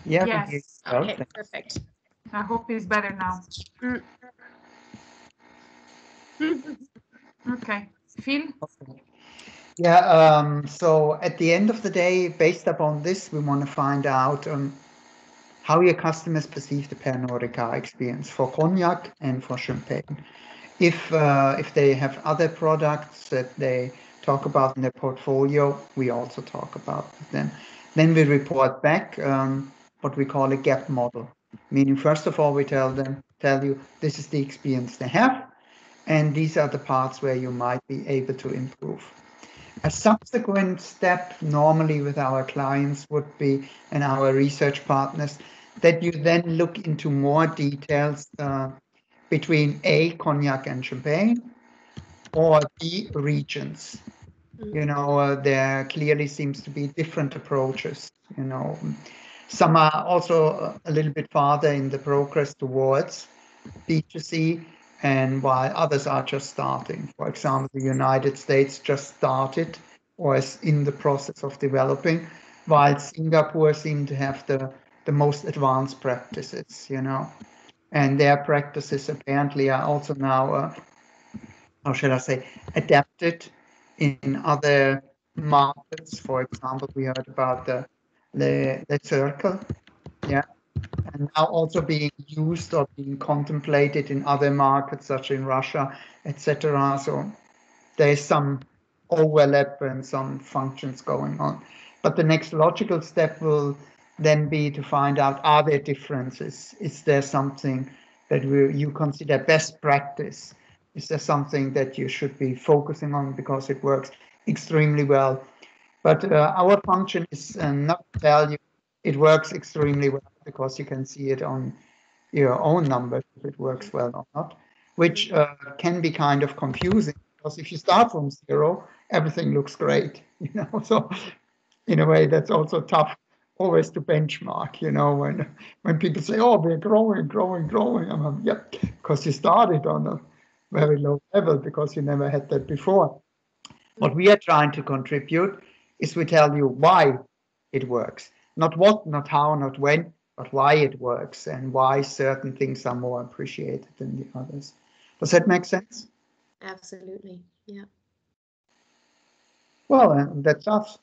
Yeah, we hear you Yes. well. Okay, Thanks. perfect. I hope it's better now. Mm. Okay. Phil? Okay. Yeah, so at the end of the day, based upon this, we want to find out how your customers perceive the Pernod Ricard experience for cognac and for champagne. If they have other products that they talk about in their portfolio, we also talk about them. Then we report back what we call a gap model, meaning first of all we tell you this is the experience they have, and these are the parts where you might be able to improve. A subsequent step normally with our clients would be, and our research partners, that you then look into more details between A, cognac and champagne, or B, regions. Mm. You know, there clearly seems to be different approaches. You know, some are also a little bit farther in the progress towards B2C, and while others are just starting. For example, the United States just started or is in the process of developing, while Singapore seem to have the most advanced practices, you know. And their practices apparently are also now, how should I say, adapted in other markets. For example, we heard about the circle, yeah, and now also being used or being contemplated in other markets, such in Russia, etc. So there's some overlap and some functions going on. But the next logical step will then be to find out, are there differences? Is there something that you consider best practice? Is there something that you should be focusing on because it works extremely well? But our function is not to tell you it works extremely well because you can see it on your own numbers if it works well or not, Mhm. which can be kind of confusing because if you start from zero, everything looks great, you know. So in a way, that's also tough always to benchmark, you know, when people say, "Oh, we're growing, growing, growing," I'm like, "Yep," because you started on a Mm. very low level because you never had that before. What Mm. we are trying to contribute is we tell you why it works. Not what, not how, not when, but why it works and why certain things are more appreciated than the others. Does that make sense? Absolutely. Yeah. Well, that's us.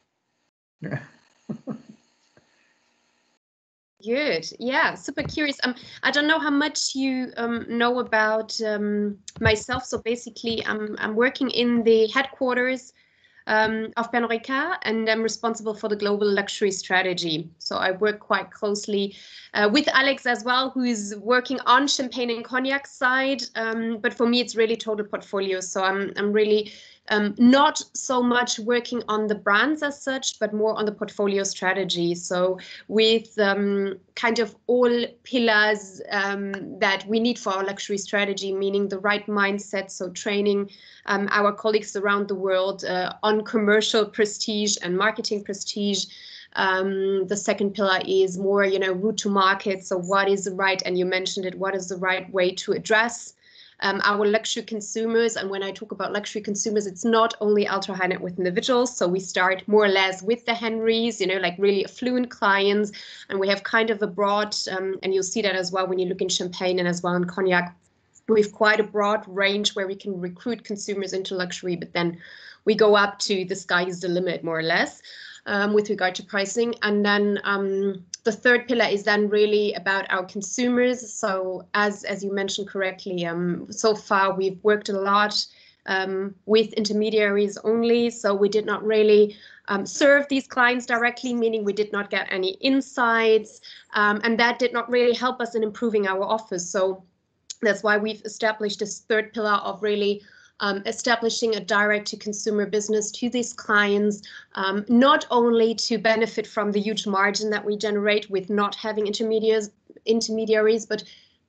Good. Yeah. Super curious. I don't know how much you know about myself. So basically, I'm working in the headquarters of Pernod Ricard, and I'm responsible for the global luxury strategy. So I work quite closely with Alex as well, who is working on champagne and cognac side. But for me, it's really total portfolio. So I'm really not so much working on the brands as such, but more on the portfolio strategy. So with kind of all pillars that we need for our luxury strategy, meaning the right mindset, so training our colleagues around the world on commercial prestige and marketing prestige. The second pillar is more, route to market. So what is the right, and you mentioned it, what is the right way to address our luxury consumers? And when I talk about luxury consumers, it's not only ultra high net worth individuals. So we start more or less with the Henrys, like really affluent clients. And we have kind of a broad, and you'll see that as well when you look in champagne and as well in cognac. We have quite a broad range where we can recruit consumers into luxury, but then we go up to the sky is the limit, more or less, with regard to pricing. And then the third pillar is then really about our consumers. So as you mentioned correctly, so far we've worked a lot with intermediaries only. So we did not really serve these clients directly, meaning we did not get any insights, and that did not really help us in improving our offers. So that's why we've established this third pillar of really establishing a direct-to-consumer business to these clients, not only to benefit from the huge margin that we generate with not having intermediaries, but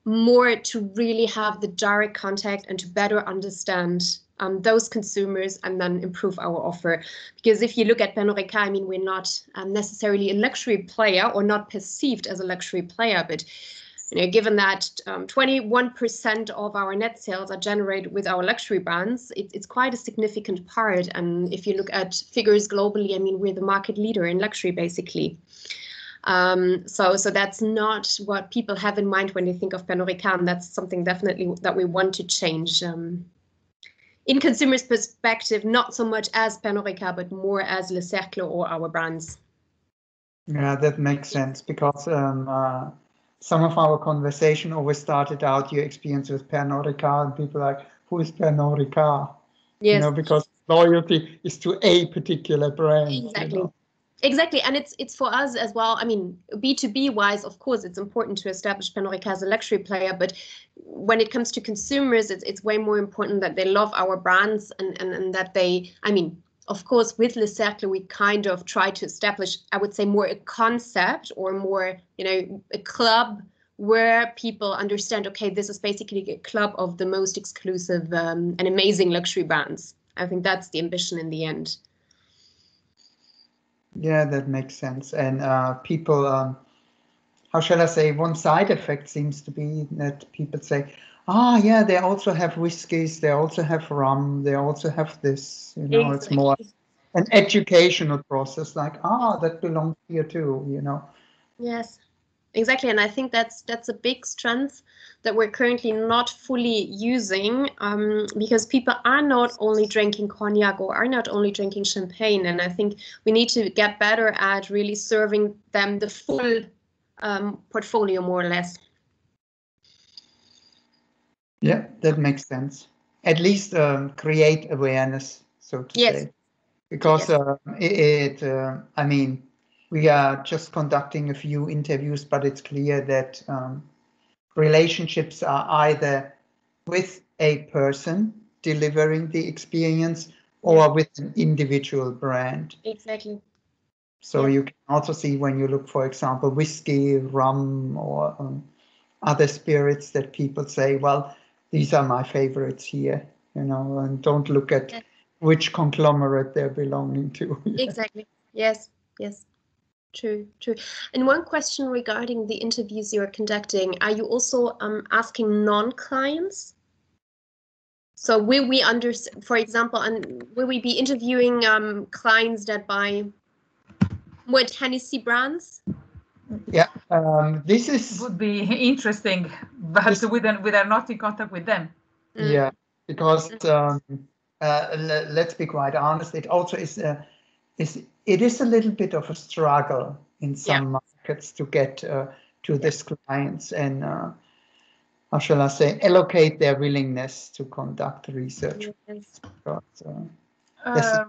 more to really have the direct contact and to better understand those consumers and then improve our offer. Because if you look at Pernod Ricard, I mean, we're not necessarily a luxury player or not perceived as a luxury player, but given that 21% of our net sales are generated with our luxury brands, it's quite a significant part. And if you look at figures globally, I mean, we're the market leader in luxury, basically. So that's not what people have in mind when they think of Pernod Ricard, and that's something definitely that we want to change. In consumers' perspective, not so much as Pernod Ricard, but more as Le Cercle or our brands. Yeah, that makes sense, because some of our conversation always started out your experience with Pernod Ricard, and people are like, who is Pernod Ricard? Yes. You know, because loyalty is to a particular brand. Exactly. You know? Exactly, and it's for us as well. I mean, B2B wise, of course, it's important to establish Pernod Ricard as a luxury player, but when it comes to consumers, it's way more important that they love our brands and that they, I mean, of course, with Le Cercle, we kind of try to establish, I would say, more a concept or more, you know, a club where people understand, okay, this is basically a club of the most exclusive and amazing luxury brands. I think that's the ambition in the end. Yeah, that makes sense. And people, how shall I say, one side effect seems to be that people say, yeah, they also have whiskeys, they also have rum, they also have this, you know, It's more an educational process, like, that belongs here too, you know. Yes, exactly. And I think that's a big strength that we're currently not fully using, because people are not only drinking cognac or are not only drinking champagne. And I think we need to get better at really serving them the full portfolio, more or less. Yeah, that makes sense. At least create awareness, so to say. Because I mean, we are just conducting a few interviews, but it's clear that relationships are either with a person delivering the experience or with an individual brand. Exactly. So you can also see when you look, for example, whiskey, rum, or other spirits, that people say, well, these are my favorites here, you know, and don't look at which conglomerate they're belonging to. Exactly. Yes. Yes. True. And one question regarding the interviews you're conducting, are you also asking non-clients? So will we for example, and will we be interviewing clients that buy more Hennessy brands? Yeah, this would be interesting, but we are not in contact with them. Yeah, because let's be quite honest, it also is a little bit of a struggle in some markets to get to these clients, and how shall I say, allocate their willingness to conduct research. Yes. Because, there's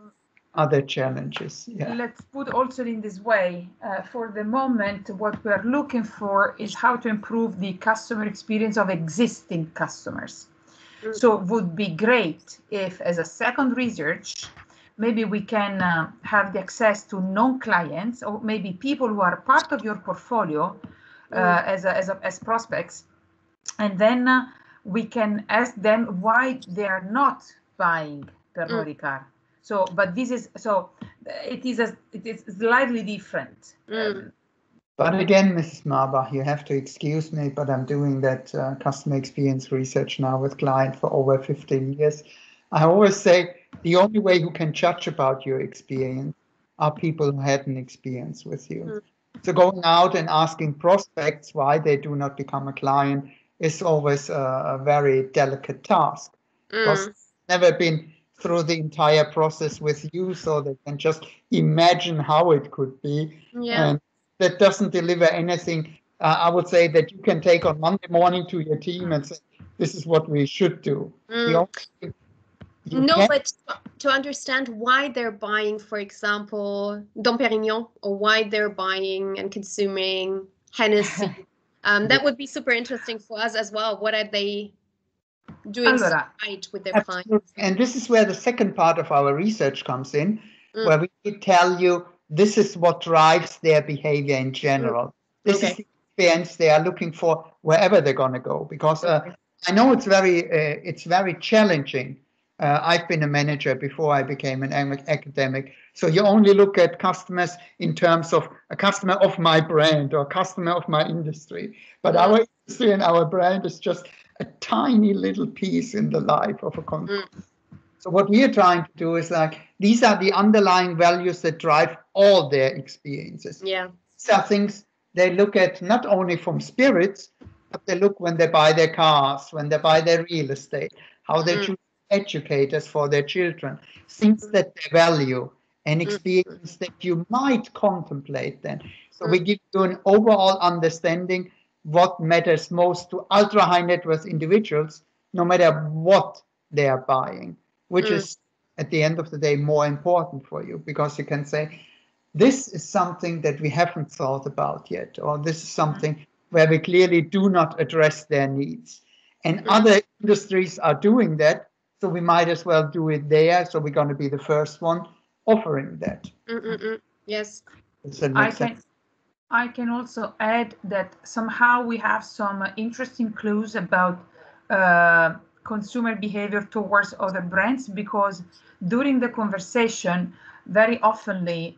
other challenges. Yeah. Let's put also in this way, for the moment, what we are looking for is how to improve the customer experience of existing customers. So it would be great if, as a second research, maybe we can have the access to non-clients, or maybe people who are part of your portfolio as prospects, and then we can ask them why they are not buying Pernod Ricard. So, but this is it is slightly different. But again, Mrs. Marbach, you have to excuse me, but I'm doing that customer experience research now with clients for over 15 years. I always say the only way who can judge about your experience are people who had an experience with you. So going out and asking prospects why they do not become a client is always a very delicate task, because they've never been through the entire process with you, so they can just imagine how it could be. And that doesn't deliver anything, I would say, that you can take on Monday morning to your team and say, this is what we should do. But to understand why they're buying, for example, Dom Perignon, or why they're buying and consuming Hennessy, that would be super interesting for us as well. What are they doing right with their clients? And this is where the second part of our research comes in, where we tell you this is what drives their behavior in general. This is the experience they are looking for wherever they're going to go. Because I know it's very challenging. I've been a manager before I became an academic. So you only look at customers in terms of a customer of my brand or a customer of my industry. But our industry and our brand is just a tiny little piece in the life of a company. So what we are trying to do is like, these are the underlying values that drive all their experiences. Yeah. These are things they look at not only from spirits, but they look when they buy their cars, when they buy their real estate, how they choose educators for their children, things that they value and experience that you might contemplate then. So we give you an overall understanding what matters most to ultra high net worth individuals, no matter what they are buying, which is at the end of the day more important for you, because you can say, this is something that we haven't thought about yet, or this is something where we clearly do not address their needs. And other industries are doing that, so we might as well do it there. So we're going to be the first one offering that. Yes. I can also add that somehow we have some interesting clues about consumer behavior towards other brands, because during the conversation, very oftenly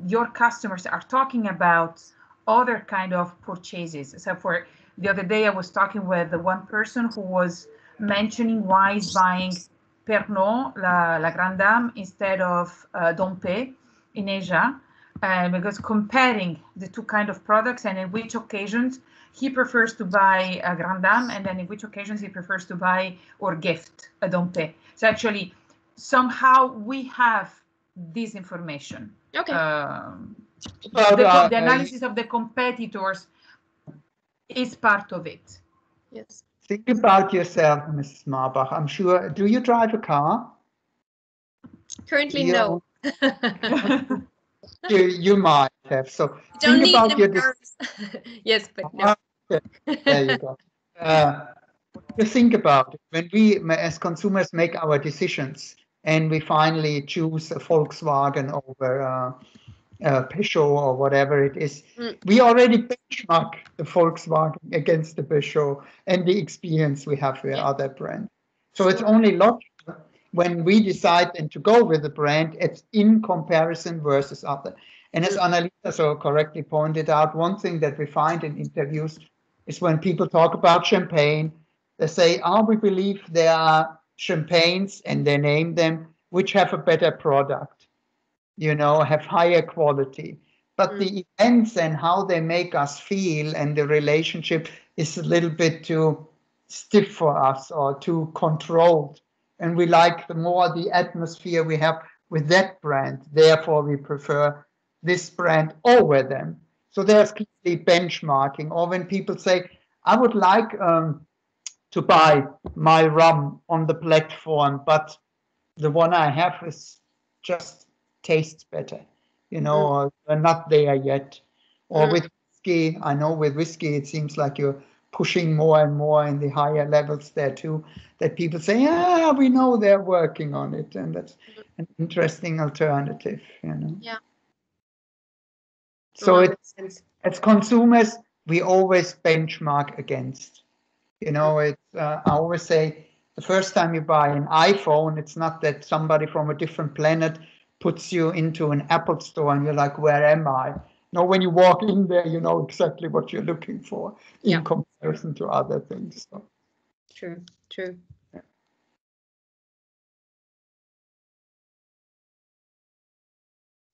your customers are talking about other kind of purchases. So for the other day, I was talking with one person who was mentioning why he's buying Pernod, La Grande Dame, instead of Dompe in Asia, because comparing the two kind of products and in which occasions he prefers to buy a Grande Dame, and then in which occasions he prefers to buy or gift a Dompe. So actually, somehow we have this information. Okay. The analysis of the competitors is part of it. Yes. Think about yourself, Mrs. Marbach. I'm sure. Do you drive a car? Currently, no. You might have. So don't think about your yes, but no. There you go. You think about it. When we, as consumers, make our decisions, and we finally choose a Volkswagen over Peugeot or whatever it is, we already benchmark the Volkswagen against the Peugeot and the experience we have with other brands. So it's only logical when we decide then to go with a brand, it's in comparison versus other. And as Annalisa so correctly pointed out, one thing that we find in interviews is when people talk about champagne, they say, we believe there are champagnes, and they name them, which have a better product, have higher quality. But the events and how they make us feel and the relationship is a little bit too stiff for us or too controlled. And we like the atmosphere we have with that brand. Therefore, we prefer this brand over them. So there's clearly benchmarking. Or when people say, I would like to buy my rum on the platform, but the one I have is just tastes better, or we're not there yet. Or with whiskey, I know with whiskey, it seems like you're pushing more and more in the higher levels there too, that people say, we know they're working on it. And that's an interesting alternative, Yeah. So as consumers, we always benchmark against, I always say, the first time you buy an iPhone, it's not that somebody from a different planet puts you into an Apple store and you're like, where am I? No, when you walk in there, you know exactly what you're looking for in comparison to other things. So. True. Yeah.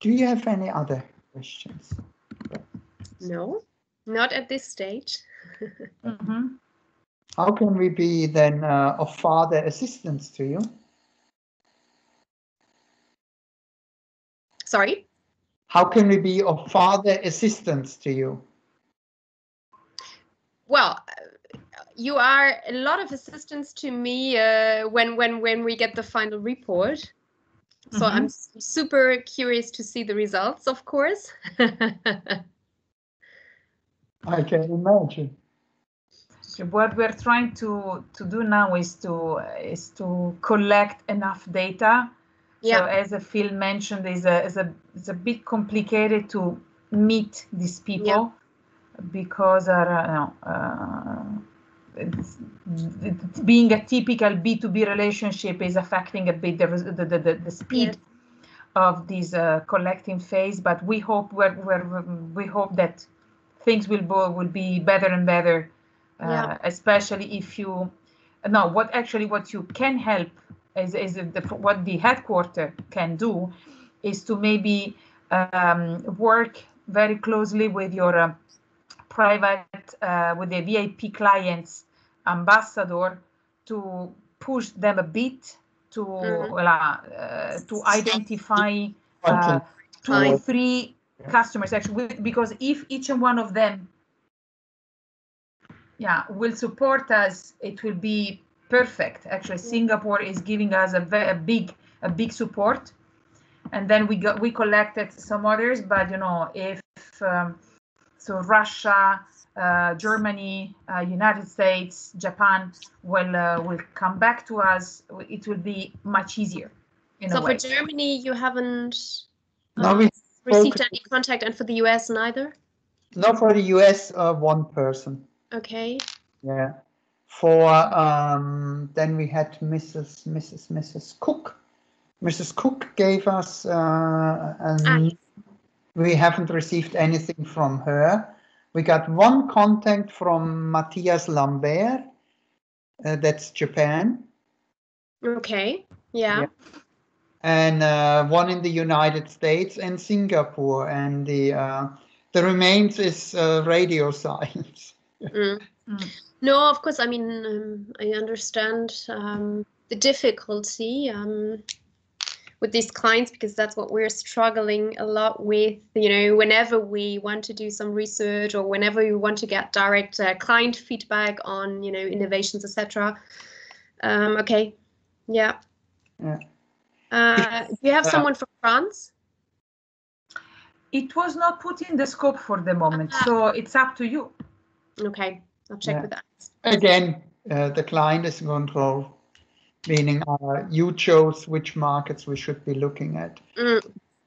Do you have any other questions? No, not at this stage. How can we be then of further assistance to you? Sorry? How can we be of further assistance to you? Well, you are a lot of assistance to me when we get the final report. So I'm super curious to see the results, of course. I can imagine. So what we're trying to do now is to collect enough data. So as Phil mentioned, it's a bit complicated to meet these people because it's being a typical B2B relationship is affecting a bit the speed of this collecting phase. But we hope we hope that things will be better and better, especially if you what you can help is what the headquarter can do is to maybe work very closely with your private, with the VIP clients ambassador to push them a bit to identify 2 or 3 customers actually, because if each one of them will support us, it will be perfect. Actually, Singapore is giving us a big support, and then we collected some others, but you know, if so Russia, Germany, United States, Japan will come back to us, it will be much easier in a way. So for Germany, you haven't No, received any contact, and for the US neither? No, for the US, 1 person. Okay. Yeah. For then we had Mrs. Cook. Mrs. Cook gave us, and we haven't received anything from her. We got 1 contact from Matthias Lambert. That's Japan. Okay. Yeah. And 1 in the United States and Singapore, and the remains is radio silence. No, of course. I mean, I understand the difficulty with these clients, because that's what we're struggling a lot with. You know, whenever we want to do some research, or whenever we want to get direct client feedback on, you know, innovations, etc. Okay. Yeah. Do you have someone from France? It was not put in the scope for the moment, so it's up to you. Okay, I'll check with that. Again, the client is in control, meaning you chose which markets we should be looking at.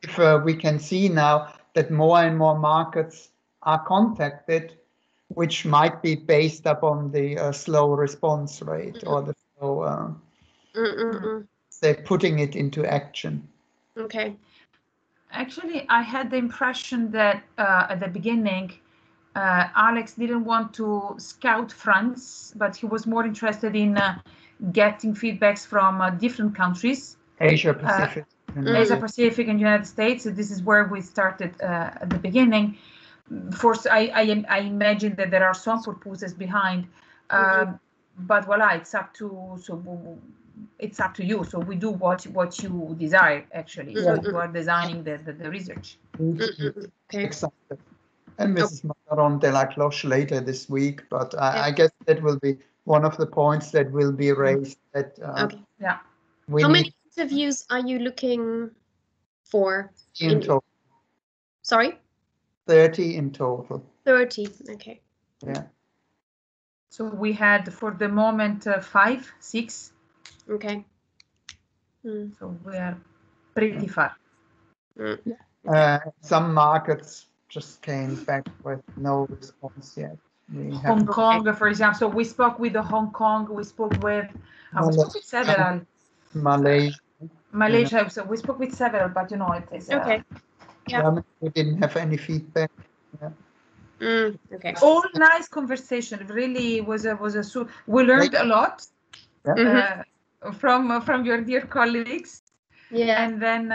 If we can see now that more and more markets are contacted, which might be based upon the slow response rate or the slow, they're putting it into action. Okay. Actually, I had the impression that at the beginning, Alex didn't want to scout France, but he was more interested in getting feedbacks from different countries. Asia Pacific. Asia Pacific and United States. This is where we started at the beginning. I imagine that there are some purposes behind, but voila, it's up to you. So we do what you desire, actually. So you are designing the research. Okay. Exactly. And Mrs. Macaron de la Cloche later this week, but I guess that will be one of the points that will be raised. That How many interviews are you looking for? In total. Sorry? 30 in total. 30, okay. Yeah. So we had, for the moment, 5, 6. Okay. So we are pretty far. Some markets just came back with no response yet. Hong Kong, for example. So we spoke with the Hong Kong. We spoke with several. Malaysia. So we spoke with several, but you know, it is. Okay. We didn't have any feedback. Okay. All nice conversation. It really was we learned a lot from your dear colleagues. Yeah. And then,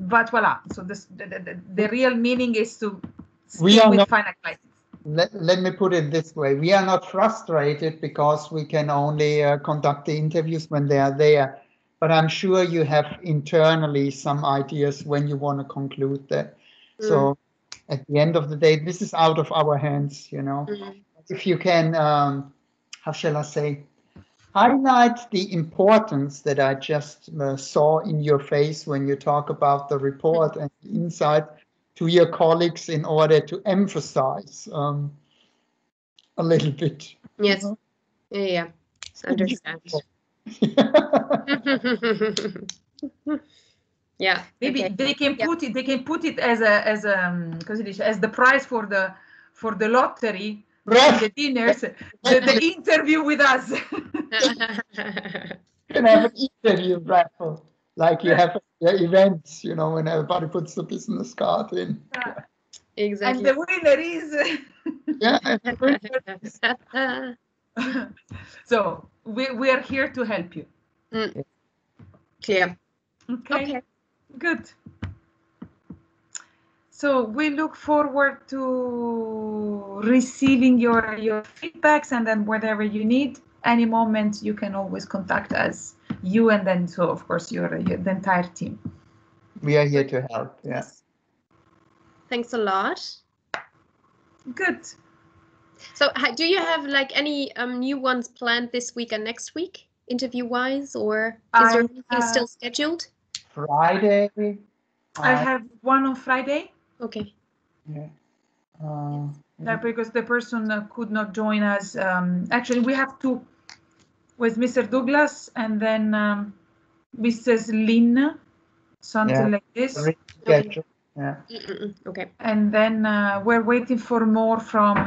but voila. So the real meaning is to stick with final clients. Let me put it this way. We are not frustrated because we can only conduct the interviews when they are there. But I'm sure you have internally some ideas when you want to conclude that. So at the end of the day, this is out of our hands, you know. If you can, how shall I say, highlight the importance that I just saw in your face when you talk about the report and the insight to your colleagues in order to emphasize a little bit. Yes. Yeah. Understand. Yeah. Maybe they can put it. They can put it as the prize for the lottery, the dinners, the interview with us. You can have an interview raffle, like you have at your events, you know, when everybody puts the business card in. Exactly. And the winner is. So we are here to help you. Clear. Okay. Good. So we look forward to receiving your feedbacks, and then whatever you need, any moment you can always contact us, you and then so of course the entire team. We are here to help. Yes. Thanks a lot. Good. So do you have like any new ones planned this week and next week, interview-wise, or is there anything still scheduled? Friday. I have one on Friday. Okay. Yeah. Because the person could not join us. Actually, we have two with Mr. Douglas and then Mrs. Lynn, something like this. Okay. Yeah. Okay. And then we're waiting for more from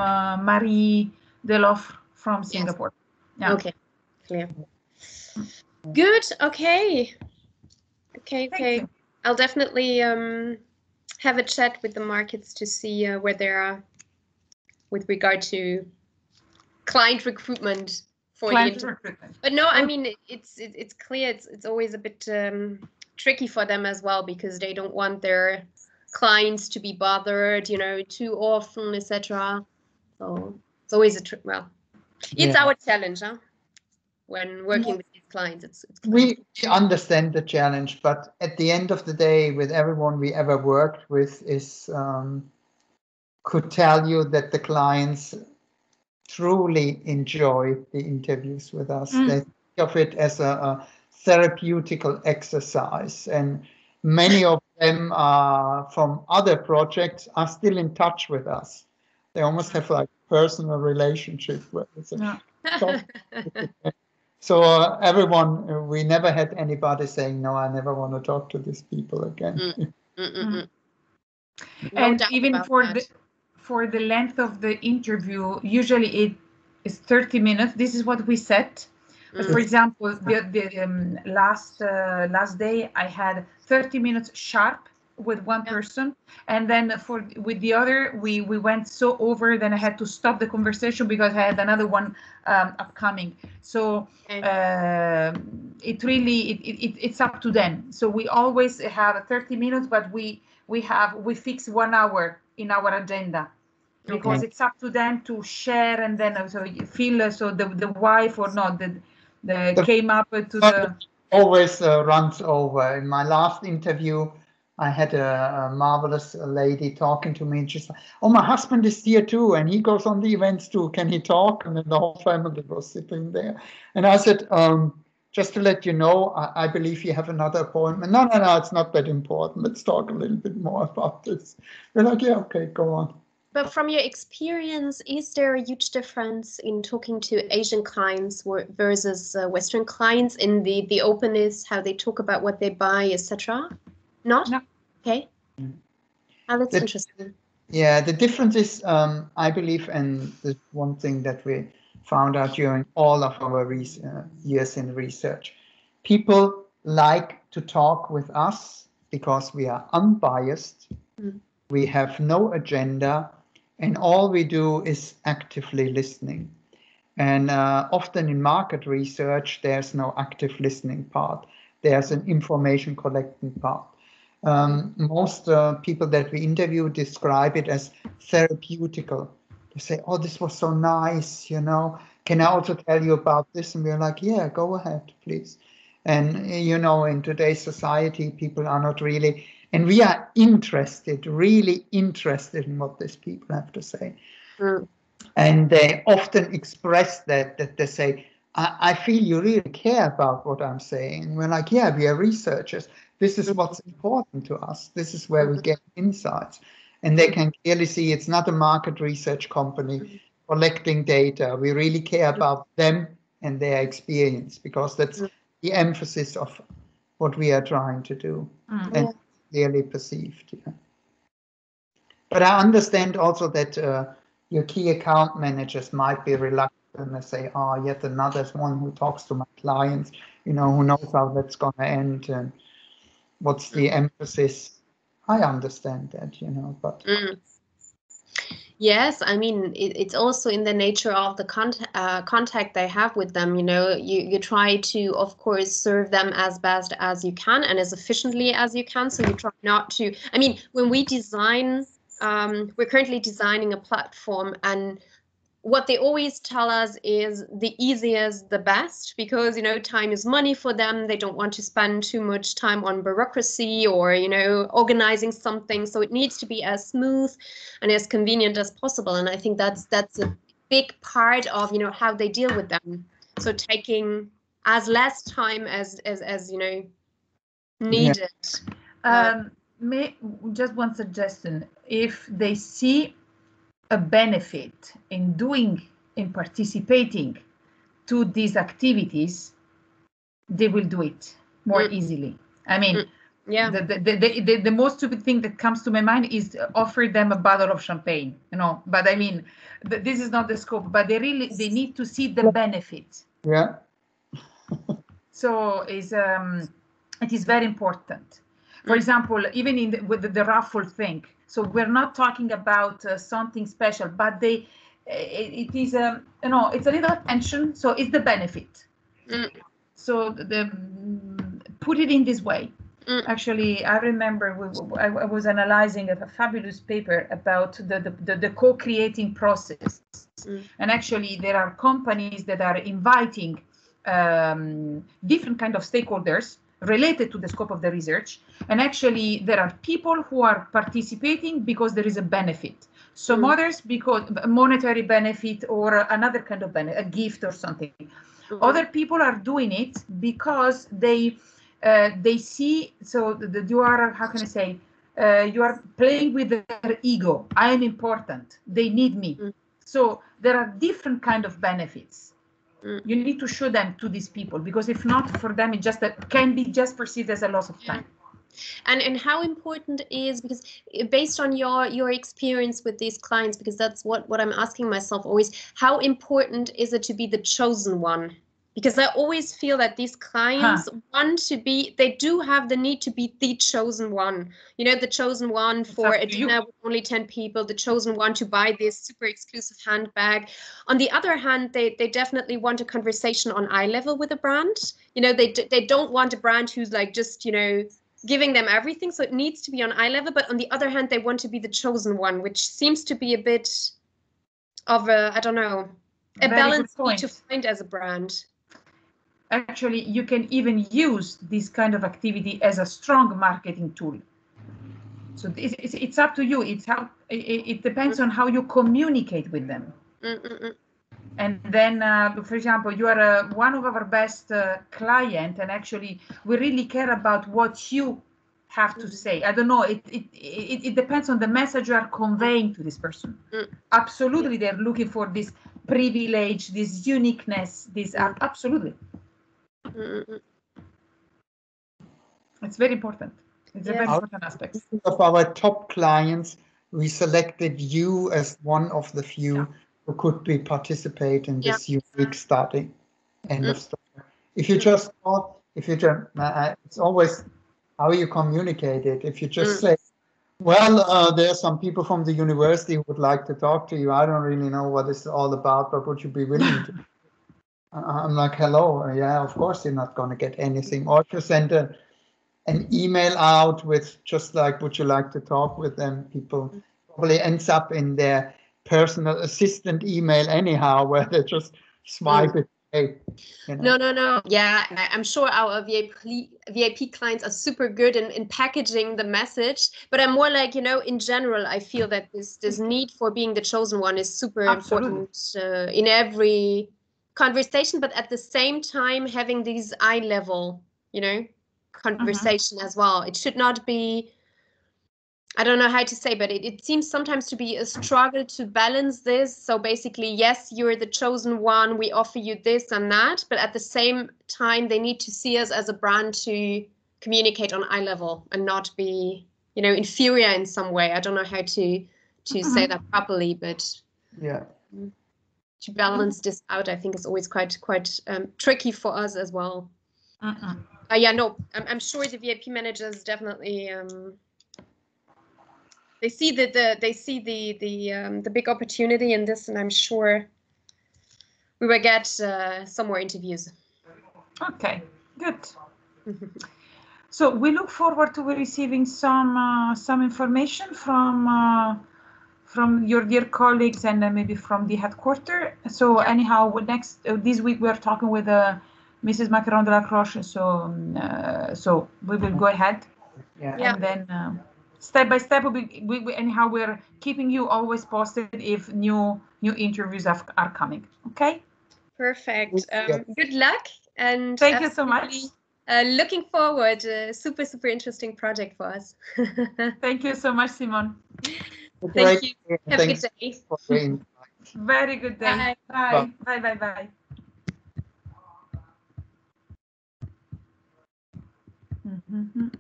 Marie Deloff from Singapore. Yes. Yeah. Okay. Clear. Good. Okay. Okay. I'll definitely have a chat with the markets to see where they are with regard to client recruitment for client the recruitment. But no, I mean it's clear. It's always a bit tricky for them as well, because they don't want their clients to be bothered, too often, etc. So it's always it's our challenge, huh? When working with these clients, it's we understand the challenge, but at the end of the day, with everyone we ever worked with, is could tell you that the clients truly enjoy the interviews with us. They think of it as a therapeutical exercise, and many of them are from other projects are still in touch with us. They almost have like personal relationship with us. So everyone, we never had anybody saying, no, I never want to talk to these people again. And even for the length of the interview, usually it is 30 minutes. This is what we set. For example, the last day I had 30 minutes sharp with one person, and then with the other we went so over, then I had to stop the conversation because I had another one upcoming. So it really it's up to them. So we always have 30 minutes, but we fix 1 hour in our agenda, because it's up to them to share, and then so you feel so the wife or not the came up to the always runs over. In my last interview, I had a marvelous lady talking to me, and she's like, oh, my husband is here too, and he goes on the events too. Can he talk? And then the whole family was sitting there. And I said, just to let you know, I believe you have another appointment. No, it's not that important. Let's talk a little bit more about this. We're like, yeah, okay, go on. But from your experience, is there a huge difference in talking to Asian clients versus Western clients in the openness, how they talk about what they buy, etc.? Not? No. Okay. Oh, that's interesting. Yeah, the difference is, I believe, and the one thing that we found out during all of our years in research, people like to talk with us because we are unbiased, we have no agenda, and all we do is actively listening. And often in market research, there's no active listening part. There's an information collecting part. Most people that we interview describe it as therapeutical. They say, oh, this was so nice, Can I also tell you about this? And we're like, yeah, go ahead, please. And, in today's society, people are not really, and we are really interested in what these people have to say. And they often express that they say, I feel you really care about what I'm saying. And we're like, yeah, we are researchers. This is what's important to us. This is where we get insights. And they can clearly see it's not a market research company collecting data. We really care about them and their experience, because that's the emphasis of what we are trying to do, and clearly perceived. Yeah. But I understand also that your key account managers might be reluctant. And they say, oh, yet another one who talks to my clients, who knows how that's going to end and what's the emphasis. I understand that, but. Yes, I mean it's also in the nature of the contact they have with them. You know, you try to, of course, serve them as best as you can and as efficiently as you can. So you try not to. I mean, when we design, we're currently designing a platform, and what they always tell us is the easiest the best, because, you know, time is money for them. They don't want to spend too much time on bureaucracy or, you know, organizing something. So it needs to be as smooth and as convenient as possible. And I think that's a big part of, you know, how they deal with them. So taking as less time as you know, needed. Just one suggestion: if they see a benefit in participating to these activities, they will do it more easily. I mean, yeah, the most stupid thing that comes to my mind is offer them a bottle of champagne, you know. But I mean, this is not the scope. But they need to see the benefit. Yeah. So it is very important. For example, even with the raffle thing. So we're not talking about something special, but it is you know, it's a little attention. So it's the benefit. So put it in this way. Actually, I remember I was analyzing a fabulous paper about the co-creating process, and actually there are companies that are inviting different kind of stakeholders related to the scope of the research, and actually there are people who are participating because there is a benefit. Some others because a monetary benefit or another kind of benefit, a gift or something. Other people are doing it because they see, so that you are, how can I say, you are playing with their ego. I am important. They need me. So there are different kind of benefits. You need to show them to these people, because if not, for them, it just can be just perceived as a loss of time. And how important is, because based on your experience with these clients, because that's what I'm asking myself always, how important is it to be the chosen one? Because I always feel that these clients want to be, they do have the need to be the chosen one. You know, the chosen one for a dinner with only 10 people, the chosen one to buy this super exclusive handbag. On the other hand, they definitely want a conversation on eye level with a brand. You know, they don't want a brand who's like just, you know, giving them everything. So it needs to be on eye level. But on the other hand, they want to be the chosen one, which seems to be a bit of a, I don't know, a balance you need to find as a brand. Actually, you can even use this kind of activity as a strong marketing tool. So it's up to you. It depends on how you communicate with them. And then, for example, you are one of our best client, and actually we really care about what you have to say. I don't know. It depends on the message you are conveying to this person. Absolutely, they're looking for this privilege, this uniqueness. This absolutely. It's very important. It's a very important aspect. Of our top clients, we selected you as one of the few who could participate in this unique study. End of story. If you just thought, it's always how you communicate it. If you just say, well, there are some people from the university who would like to talk to you. I don't really know what it's all about, but would you be willing to? I'm like, hello, yeah, of course you're not going to get anything. Or if you send an email out with just like, would you like to talk with them? People probably ends up in their personal assistant email anyhow, where they just swipe it. Hey, you know. No. Yeah, I'm sure our VIP clients are super good in packaging the message, but I'm more like, you know, in general, I feel that this need for being the chosen one is super important in every conversation, but at the same time having these eye level, you know, conversation as well. It should not be, I don't know how to say, but it seems sometimes to be a struggle to balance this. So basically, yes, you're the chosen one. We offer you this and that, but at the same time, they need to see us as a brand to communicate on eye level and not be, you know, inferior in some way. I don't know how to say that properly, but to balance this out, I think is always quite tricky for us as well. I'm sure the VIP managers definitely they see the big opportunity in this, and I'm sure we will get some more interviews. Okay, good. So we look forward to receiving some information from your dear colleagues and maybe from the headquarters. So anyhow, this week we are talking with Mrs. Macaron de la Croche. So we will go ahead, and then step by step we anyhow we're keeping you always posted if new interviews are coming. Okay. Perfect. Good luck, and thank you so much. Looking forward. Super interesting project for us. Thank you so much, Simone. Thank you. Have a good day. Very good day. Bye. Bye. Bye. Bye. Bye.